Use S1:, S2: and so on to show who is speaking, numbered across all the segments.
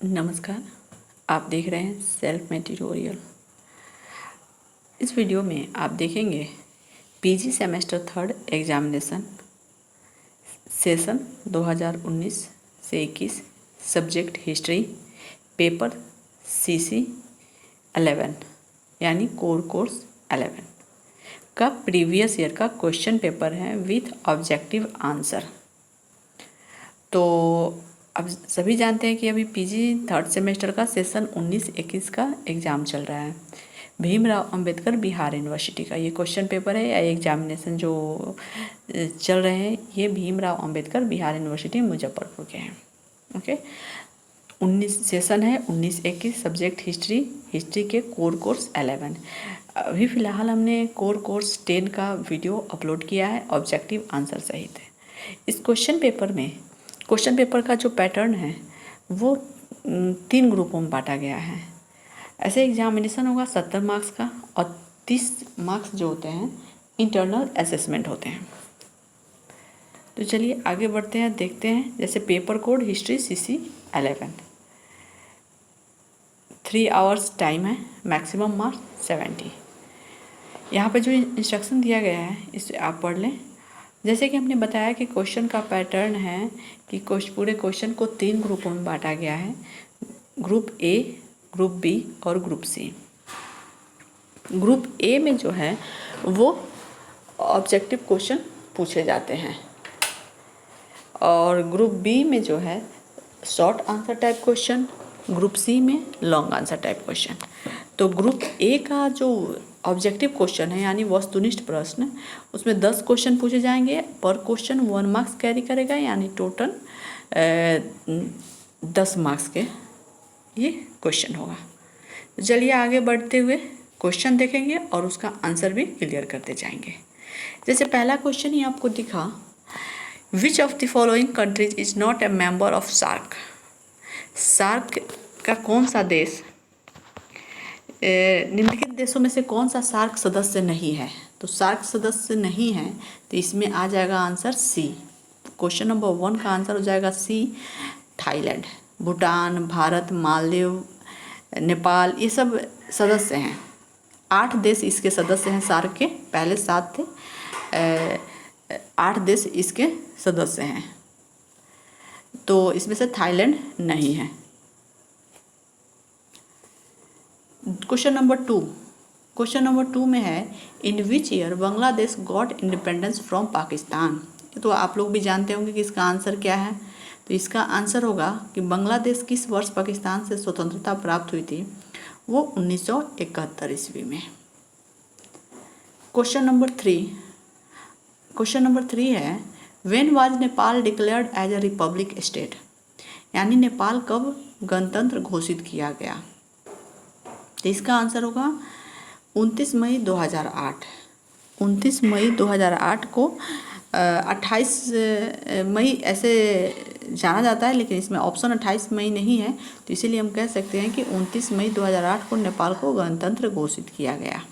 S1: नमस्कार। आप देख रहे हैं सेल्फ मेड ट्यूटोरियल। इस वीडियो में आप देखेंगे पीजी सेमेस्टर 3 एग्जामिनेशन सेशन 2019 से 21 सब्जेक्ट हिस्ट्री पेपर सीसी 11 यानी कोर कोर्स 11 का प्रीवियस ईयर का क्वेश्चन पेपर है विथ ऑब्जेक्टिव आंसर। तो अब सभी जानते हैं कि अभी पीजी 3rd सेमेस्टर का सेशन 19-21 का एग्ज़ाम चल रहा है। भीमराव अंबेडकर बिहार यूनिवर्सिटी का ये क्वेश्चन पेपर है या एग्जामिनेशन जो चल रहे हैं ये भीमराव अंबेडकर बिहार यूनिवर्सिटी मुजफ्फरपुर के हैं। ओके, 19 सेशन है 19-21 सब्जेक्ट हिस्ट्री के कोर कोर्स 11। अभी फ़िलहाल हमने कोर कोर्स 10 का वीडियो अपलोड किया है ऑब्जेक्टिव आंसर सहित। इस क्वेश्चन पेपर का जो पैटर्न है वो 3 ग्रुपों में बांटा गया है। ऐसे एग्जामिनेशन होगा 70 मार्क्स का और 30 मार्क्स जो होते हैं इंटरनल असेसमेंट होते हैं। तो चलिए आगे बढ़ते हैं, देखते हैं। जैसे paper code history CC 11 3 hours time है, मैक्सिमम मार्क्स 70। यहाँ पर जो इंस्ट्रक्शन दिया गया है इसे आप पढ़ लें। जैसे कि हमने बताया कि क्वेश्चन का पैटर्न है कि पूरे क्वेश्चन को 3 ग्रुपों में बांटा गया है, ग्रुप ए, ग्रुप बी और ग्रुप सी। ग्रुप ए में जो है वो ऑब्जेक्टिव क्वेश्चन पूछे जाते हैं और ग्रुप बी में जो है short answer type question, group C में लॉन्ग आंसर टाइप क्वेश्चन। तो ग्रुप ए का जो ऑब्जेक्टिव क्वेश्चन है यानी वस्तुनिष्ठ प्रश्न, उसमें 10 क्वेश्चन पूछे जाएंगे। पर क्वेश्चन 1 मार्क्स कैरी करेगा यानी टोटल 10 मार्क्स के ये क्वेश्चन होगा। तो चलिए आगे बढ़ते हुए क्वेश्चन देखेंगे और उसका आंसर भी क्लियर करते जाएंगे। जैसे पहला क्वेश्चन ही आपको दिखा, which of the following countries is not a member of SAARC. SAARC का कौन सा देश निम्नलिखित देशों में से कौन सा सार्क सदस्य नहीं है। तो सार्क सदस्य नहीं है तो इसमें आ जाएगा आंसर सी। क्वेश्चन नंबर 1 का आंसर हो जाएगा सी, थाईलैंड। भूटान, भारत, मालदीव, नेपाल ये सब सदस्य हैं। 8 देश इसके सदस्य हैं सार्क के, पहले 7 थे, 8 देश इसके सदस्य हैं। तो इसमें से थाईलैंड नहीं है। क्वेश्चन नंबर 2 में है, in which year Bangladesh got independence from Pakistan. तो आप लोग भी जानते होंगे कि इसका आंसर क्या है। तो इसका आंसर होगा कि बांग्लादेश किस वर्ष पाकिस्तान से स्वतंत्रता प्राप्त हुई थी, वो 1971 ईस्वी में। क्वेश्चन नंबर 3 है, when was Nepal declared as a republic state. यानी नेपाल कब गणतंत्र घोषित किया गया। तो इसका आंसर होगा 29 मई 2008। 29 मई 2008 को 28 मई ऐसे जाना जाता है, लेकिन इसमें ऑप्शन 28 मई नहीं है, तो इसीलिए हम कह सकते हैं कि 29 मई 2008 को नेपाल को गणतंत्र घोषित किया गया।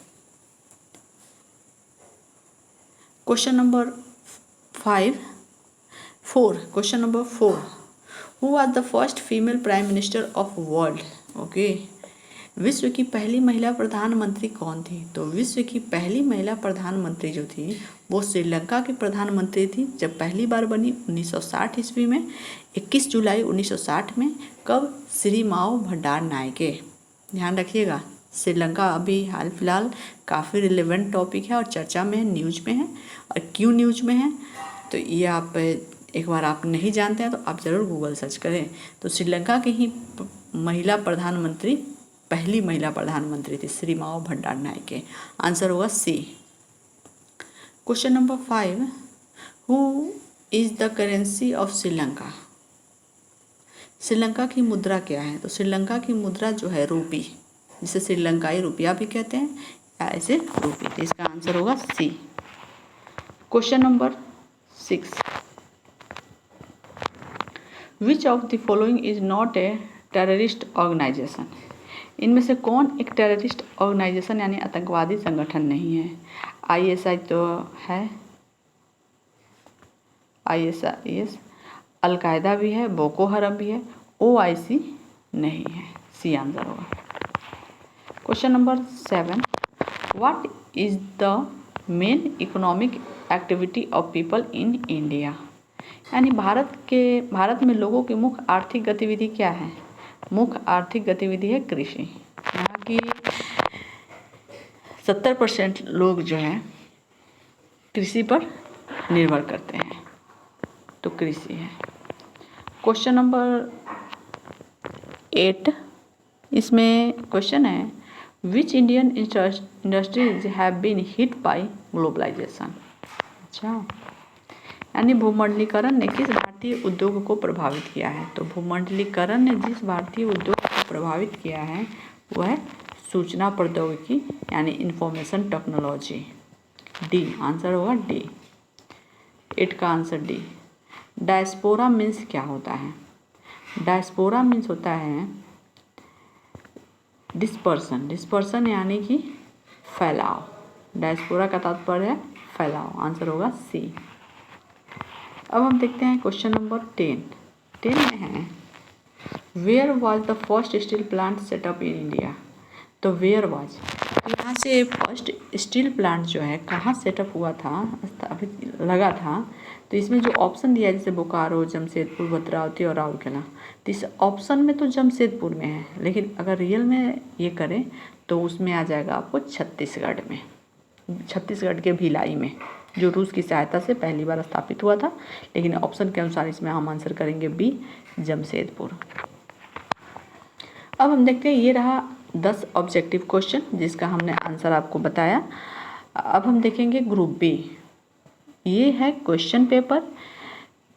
S1: Question number 4, who was the first female prime minister of world. Okay, विश्व की पहली महिला प्रधानमंत्री कौन थी। तो विश्व की पहली महिला प्रधानमंत्री जो थी वो श्रीलंका की प्रधानमंत्री थी, जब पहली बार बनी 1960 ईस्वी में, 21 जुलाई 1960 में। कब? श्री माओ भंडार नायके। ध्यान रखिएगा, श्रीलंका अभी हाल फिलहाल काफ़ी रिलेवेंट टॉपिक है और चर्चा में है, न्यूज में है। और क्यों न्यूज में है तो ये आप एक बार आप नहीं जानते हैं तो आप ज़रूर गूगल सर्च करें। तो श्रीलंका की ही पहली महिला प्रधानमंत्री थी श्री माओ भंडार नायके। आंसर होगा C. Question number 5, who is the currency of Sri Lanka. Sri Lanka की मुद्रा क्या है। तो श्रीलंका की मुद्रा जो है रूपी, जिसे श्रीलंकाई रुपया भी कहते हैं या ऐसे रूपी। तो इसका आंसर होगा C. Question number 6, which of the following is not a terrorist organisation. इनमें से कौन एक टेररिस्ट ऑर्गेनाइजेशन यानी आतंकवादी संगठन नहीं है। ISI तो है, ISIS, अलकायदा भी है, बोको हरम भी है, OIC नहीं है, सी आंसर होगा। Question number 7, what is the main economic activity of people in India. यानी भारत में लोगों की मुख्य आर्थिक गतिविधि क्या है। मुख्य आर्थिक गतिविधि है कृषि। यहाँ की 70% लोग जो हैं कृषि पर निर्भर करते हैं, तो कृषि है। क्वेश्चन नंबर 8, इसमें क्वेश्चन है which Indian industries have been hit by globalisation. अच्छा, यानी भूमंडलीकरण ने किस भारतीय उद्योग को प्रभावित किया है। तो भूमंडलीकरण ने जिस भारतीय उद्योग को प्रभावित किया है वह है सूचना प्रौद्योगिकी यानी इंफॉर्मेशन टेक्नोलॉजी। डी आंसर होगा, डी। 8 का आंसर डी। डायस्पोरा मीन्स क्या होता है। डायस्पोरा मीन्स होता है डिस्पर्सन यानी कि फैलाव। डायस्पोरा का तात्पर्य है फैलाव। आंसर होगा सी। अब हम देखते हैं क्वेश्चन नंबर 10 में है where was the first steel plant set up in India. तो वेयर वॉज, यहाँ से फर्स्ट स्टील प्लांट जो है कहाँ सेटअप हुआ था, स्थापित लगा था। तो इसमें जो ऑप्शन दिया है जैसे बोकारो, जमशेदपुर, भद्रावती और राउरकेला, तो इस ऑप्शन में तो जमशेदपुर में है, लेकिन अगर रियल में ये करें तो उसमें आ जाएगा आपको छत्तीसगढ़ में, छत्तीसगढ़ के भिलाई में, जो रूस की सहायता से पहली बार स्थापित हुआ था। लेकिन ऑप्शन के अनुसार इसमें हम आंसर करेंगे बी, जमशेदपुर। अब हम देखते हैं, ये रहा 10 ऑब्जेक्टिव क्वेश्चन जिसका हमने आंसर आपको बताया। अब हम देखेंगे ग्रुप बी। ये है question paper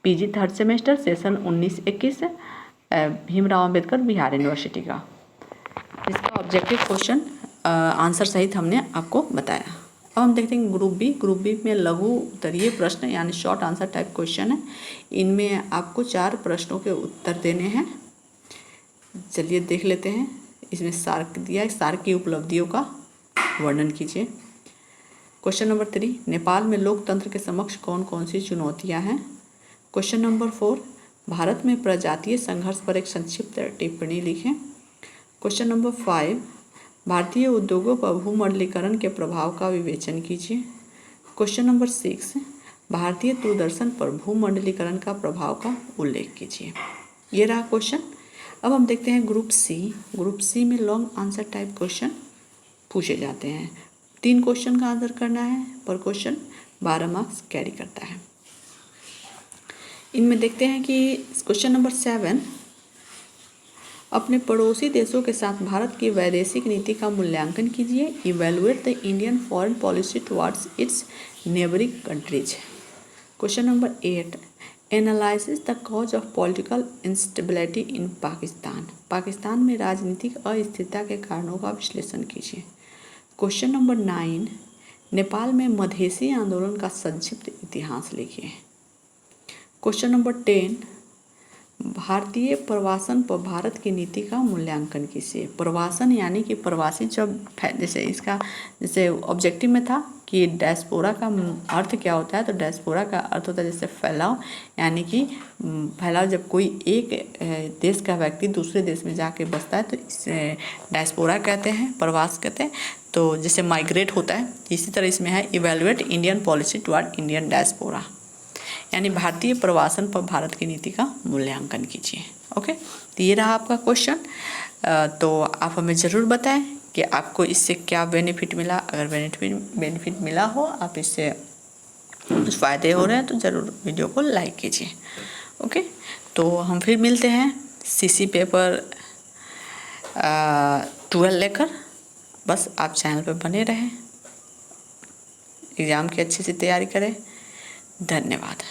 S1: PG 3rd semester session 19-21 Bhimrao Ambedkar Bihar university का। इसका ऑब्जेक्टिव क्वेश्चन आंसर सहित हमने आपको बताया। अब हम देखते हैं ग्रुप बी। ग्रुप बी में लघु उत्तरीय प्रश्न यानी शॉर्ट आंसर टाइप क्वेश्चन है। इनमें आपको 4 प्रश्नों के उत्तर देने हैं। चलिए देख लेते हैं। इसमें सार्क दिया है, सार्क की उपलब्धियों का वर्णन कीजिए। क्वेश्चन नंबर 3, नेपाल में लोकतंत्र के समक्ष कौन कौन सी चुनौतियां हैं। क्वेश्चन नंबर 4, भारत में प्रजातीय संघर्ष पर एक संक्षिप्त टिप्पणी लिखें। क्वेश्चन नंबर 5, भारतीय उद्योगों पर भूमंडलीकरण के प्रभाव का विवेचन कीजिए। क्वेश्चन नंबर 6, भारतीय दूरदर्शन पर भूमंडलीकरण का प्रभाव का उल्लेख कीजिए। ये रहा क्वेश्चन। अब हम देखते हैं ग्रुप सी। ग्रुप सी में लॉन्ग आंसर टाइप क्वेश्चन पूछे जाते हैं। 3 क्वेश्चन का आंसर करना है, पर क्वेश्चन 12 मार्क्स कैरी करता है। इनमें देखते हैं कि क्वेश्चन नंबर 7, अपने पड़ोसी देशों के साथ भारत की वैदेशिक नीति का मूल्यांकन कीजिए। Evaluate the Indian foreign policy towards its neighbouring countries. Question number 8, analysis the cause of political instability in Pakistan. Pakistan में राजनीतिक अस्थिरता के कारणों का विश्लेषण कीजिए। क्वेश्चन नंबर 9, नेपाल में मधेसी आंदोलन का संक्षिप्त इतिहास लिखिए। क्वेश्चन नंबर 10, भारतीय प्रवासन पर भारत की नीति का मूल्यांकन कीजिए। प्रवासन यानी कि प्रवासी जब जैसे ऑब्जेक्टिव में था कि डायस्पोरा का अर्थ क्या होता है, तो डायस्पोरा का अर्थ होता है जैसे फैलाव, यानी कि फैलाव जब कोई एक देश का व्यक्ति दूसरे देश में जाके बसता है तो इसे डायस्पोरा कहते हैं, प्रवास कहते हैं। तो जैसे माइग्रेट होता है, इसी तरह इसमें है evaluate Indian policy toward Indian diaspora, यानी भारतीय प्रवासन पर भारत की नीति का मूल्यांकन कीजिए। ओके, तो ये रहा आपका क्वेश्चन। तो आप हमें ज़रूर बताएं कि आपको इससे क्या बेनिफिट मिला। अगर बेनिफिट मिला हो, आप इससे कुछ फ़ायदे हो रहे हैं, तो ज़रूर वीडियो को लाइक कीजिए। ओके, तो हम फिर मिलते हैं सीसी पेपर 12 लेकर। बस आप चैनल पर बने रहें, एग्ज़ाम की अच्छे से तैयारी करें। धन्यवाद।